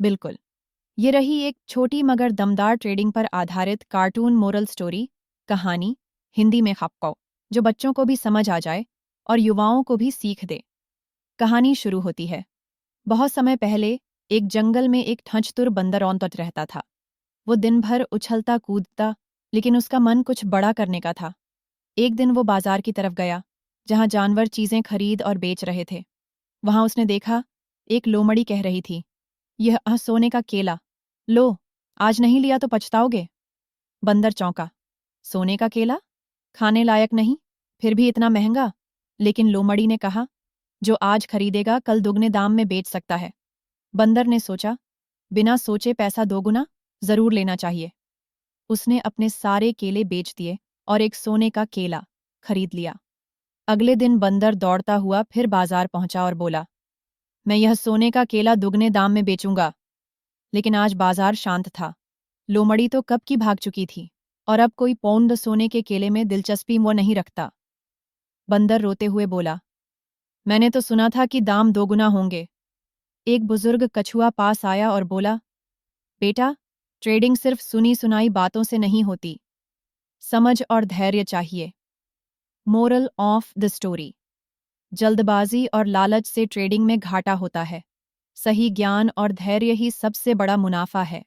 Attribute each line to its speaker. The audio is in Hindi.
Speaker 1: बिल्कुल। ये रही एक छोटी मगर दमदार ट्रेडिंग पर आधारित कार्टून मोरल स्टोरी कहानी, हिंदी में खप्पो, जो बच्चों को भी समझ आ जाए और युवाओं को भी सीख दे। कहानी शुरू होती है। बहुत समय पहले एक जंगल में एक ठंचतुर बंदर औंतट रहता था। वो दिन भर उछलता कूदता, लेकिन उसका मन कुछ बड़ा करने का था। एक दिन वो बाजार की तरफ गया, जहां जानवर चीजें खरीद और बेच रहे थे। वहां उसने देखा, एक लोमड़ी कह रही थी, यह सोने का केला, लो, आज नहीं लिया तो पछताओगे। बंदर चौंका, सोने का केला? खाने लायक नहीं, फिर भी इतना महंगा? लेकिन लोमड़ी ने कहा, जो आज खरीदेगा कल दुगने दाम में बेच सकता है। बंदर ने सोचा, बिना सोचे पैसा दोगुना, जरूर लेना चाहिए। उसने अपने सारे केले बेच दिए और एक सोने का केला खरीद लिया। अगले दिन बंदर दौड़ता हुआ फिर बाजार पहुंचा और बोला, मैं यह सोने का केला दुगने दाम में बेचूंगा। लेकिन आज बाजार शांत था। लोमड़ी तो कब की भाग चुकी थी और अब कोई पौंड सोने के केले में दिलचस्पी वो नहीं रखता। बंदर रोते हुए बोला, मैंने तो सुना था कि दाम दोगुना होंगे। एक बुजुर्ग कछुआ पास आया और बोला, बेटा, ट्रेडिंग सिर्फ सुनी सुनाई बातों से नहीं होती, समझ और धैर्य चाहिए। मोरल ऑफ द स्टोरी, जल्दबाजी और लालच से ट्रेडिंग में घाटा होता है। सही ज्ञान और धैर्य ही सबसे बड़ा मुनाफा है।